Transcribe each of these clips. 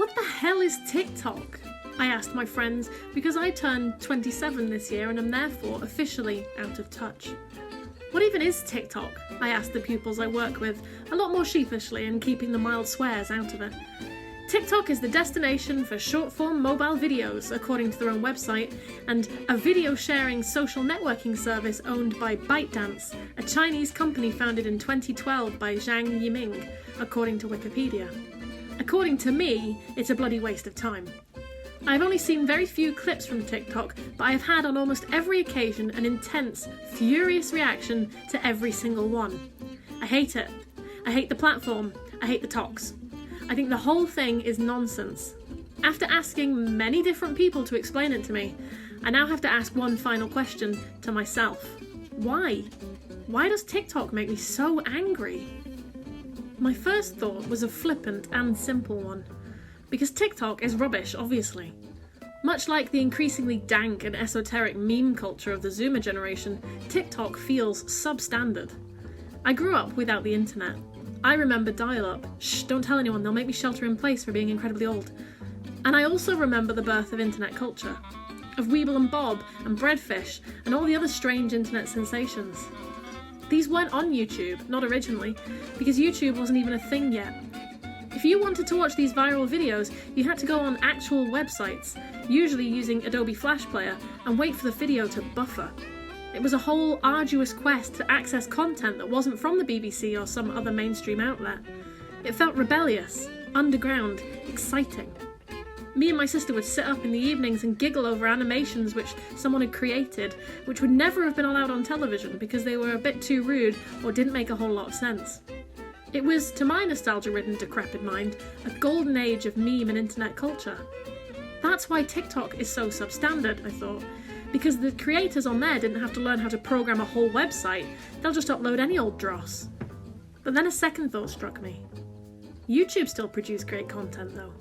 What the hell is TikTok? I asked my friends because I turned 27 this year and am therefore officially out of touch. What even is TikTok? I asked the pupils I work with, a lot more sheepishly and keeping the mild swears out of it. TikTok is the destination for short-form mobile videos, according to their own website, and a video-sharing social networking service owned by ByteDance, a Chinese company founded in 2012 by Zhang Yiming, according to Wikipedia. According to me, it's a bloody waste of time. I've only seen very few clips from TikTok, but I have had on almost every occasion an intense, furious reaction to every single one. I hate it. I hate the platform. I hate the talks. I think the whole thing is nonsense. After asking many different people to explain it to me, I now have to ask one final question to myself. Why? Why does TikTok make me so angry? My first thought was a flippant and simple one. Because TikTok is rubbish, obviously. Much like the increasingly dank and esoteric meme culture of the Zoomer generation, TikTok feels substandard. I grew up without the internet. I remember dial-up. Shh, don't tell anyone, they'll make me shelter in place for being incredibly old. And I also remember the birth of internet culture. Of Weeble and Bob and Breadfish and all the other strange internet sensations. These weren't on YouTube, not originally, because YouTube wasn't even a thing yet. If you wanted to watch these viral videos, you had to go on actual websites, usually using Adobe Flash Player, and wait for the video to buffer. It was a whole arduous quest to access content that wasn't from the BBC or some other mainstream outlet. It felt rebellious, underground, exciting. Me and my sister would sit up in the evenings and giggle over animations which someone had created, which would never have been allowed on television because they were a bit too rude or didn't make a whole lot of sense. It was, to my nostalgia-ridden, decrepit mind, a golden age of meme and internet culture. That's why TikTok is so substandard, I thought, because the creators on there didn't have to learn how to program a whole website, they'll just upload any old dross. But then a second thought struck me. YouTube still produced great content though.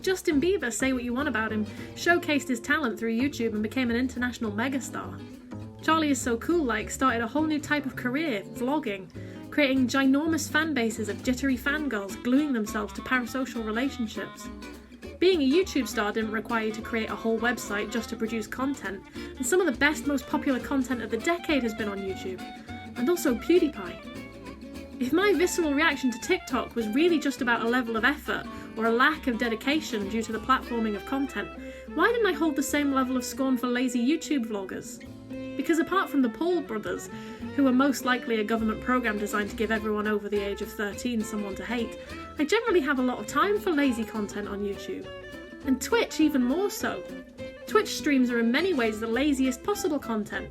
Justin Bieber, say what you want about him, showcased his talent through YouTube and became an international megastar. Charlie Is So Cool started a whole new type of career, vlogging, creating ginormous fan bases of jittery fangirls gluing themselves to parasocial relationships. Being a YouTube star didn't require you to create a whole website just to produce content, and some of the best, most popular content of the decade has been on YouTube, and also PewDiePie. If my visceral reaction to TikTok was really just about a level of effort or a lack of dedication due to the platforming of content, why didn't I hold the same level of scorn for lazy YouTube vloggers? Because apart from the Paul brothers, who are most likely a government program designed to give everyone over the age of 13 someone to hate, I generally have a lot of time for lazy content on YouTube. And Twitch even more so. Twitch streams are in many ways the laziest possible content.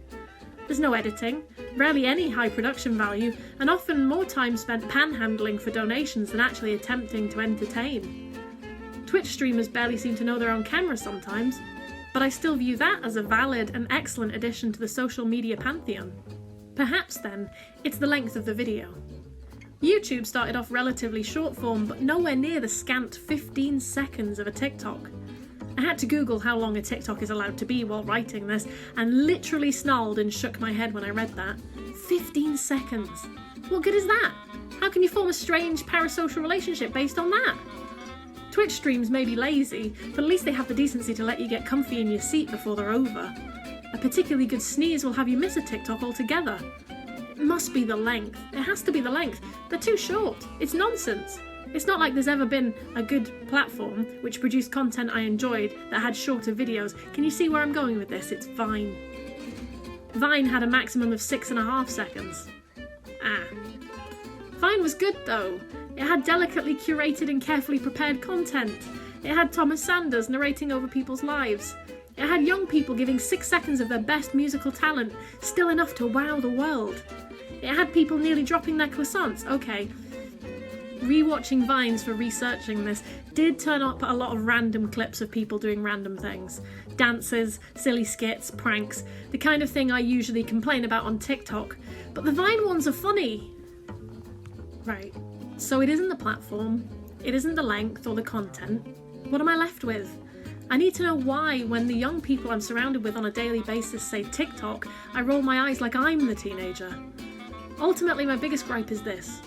There's no editing, rarely any high production value, and often more time spent panhandling for donations than actually attempting to entertain. Twitch streamers barely seem to know their own camera sometimes, but I still view that as a valid and excellent addition to the social media pantheon. Perhaps then, it's the length of the video. YouTube started off relatively short form, but nowhere near the scant 15 seconds of a TikTok. I had to Google how long a TikTok is allowed to be while writing this, and literally snarled and shook my head when I read that. 15 seconds! What good is that? How can you form a strange parasocial relationship based on that? Twitch streams may be lazy, but at least they have the decency to let you get comfy in your seat before they're over. A particularly good sneeze will have you miss a TikTok altogether. It must be the length. It has to be the length. They're too short. It's nonsense. It's not like there's ever been a good platform which produced content I enjoyed that had shorter videos. Can you see where I'm going with this? It's Vine. Vine had a maximum of 6.5 seconds. Vine was good though. It had delicately curated and carefully prepared content. It had Thomas Sanders narrating over people's lives. It had young people giving 6 seconds of their best musical talent, still enough to wow the world. It had people nearly dropping their croissants. Okay, rewatching Vines for researching this did turn up a lot of random clips of people doing random things. Dances, silly skits, pranks, the kind of thing I usually complain about on TikTok. But the Vine ones are funny. Right, so it isn't the platform, it isn't the length or the content. What am I left with? I need to know why, when the young people I'm surrounded with on a daily basis say TikTok, I roll my eyes like I'm the teenager. Ultimately, my biggest gripe is this.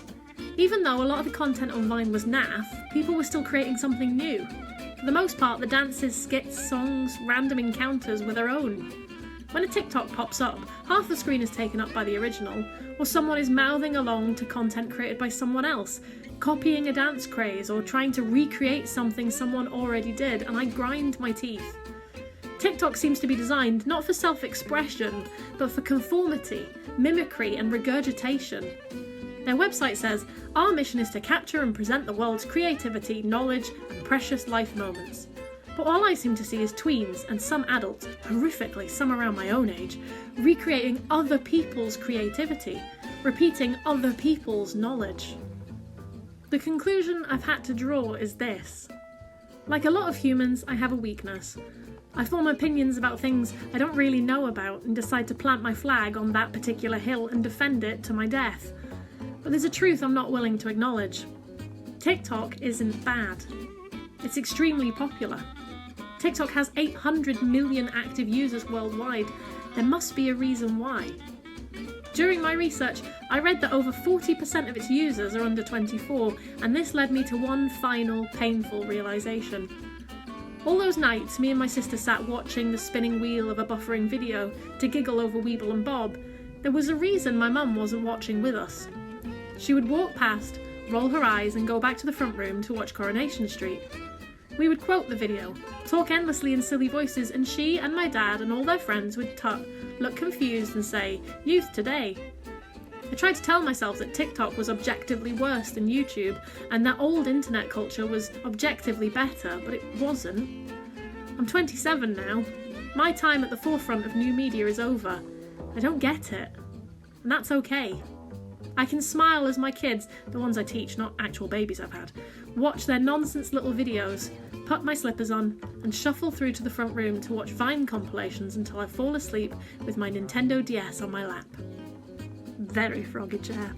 Even though a lot of the content on Vine was naff, people were still creating something new. For the most part, the dances, skits, songs, random encounters were their own. When a TikTok pops up, half the screen is taken up by the original, or someone is mouthing along to content created by someone else, copying a dance craze or trying to recreate something someone already did, and I grind my teeth. TikTok seems to be designed not for self-expression, but for conformity, mimicry and regurgitation. Their website says, "Our mission is to capture and present the world's creativity, knowledge and precious life moments." But all I seem to see is tweens and some adults, horrifically some around my own age, recreating other people's creativity, repeating other people's knowledge. The conclusion I've had to draw is this. Like a lot of humans, I have a weakness. I form opinions about things I don't really know about and decide to plant my flag on that particular hill and defend it to my death. But there's a truth I'm not willing to acknowledge. TikTok isn't bad. It's extremely popular. TikTok has 800 million active users worldwide. There must be a reason why. During my research, I read that over 40% of its users are under 24, and this led me to one final, painful realisation. All those nights, me and my sister sat watching the spinning wheel of a buffering video to giggle over Weeble and Bob. There was a reason my mum wasn't watching with us. She would walk past, roll her eyes, and go back to the front room to watch Coronation Street. We would quote the video, talk endlessly in silly voices, and she and my dad and all their friends would look confused and say, "Youth today." I tried to tell myself that TikTok was objectively worse than YouTube and that old internet culture was objectively better, but it wasn't. I'm 27 now. My time at the forefront of new media is over. I don't get it. And that's okay. I can smile as my kids, the ones I teach, not actual babies I've had, watch their nonsense little videos, put my slippers on, and shuffle through to the front room to watch Vine compilations until I fall asleep with my Nintendo DS on my lap. Very froggy chair.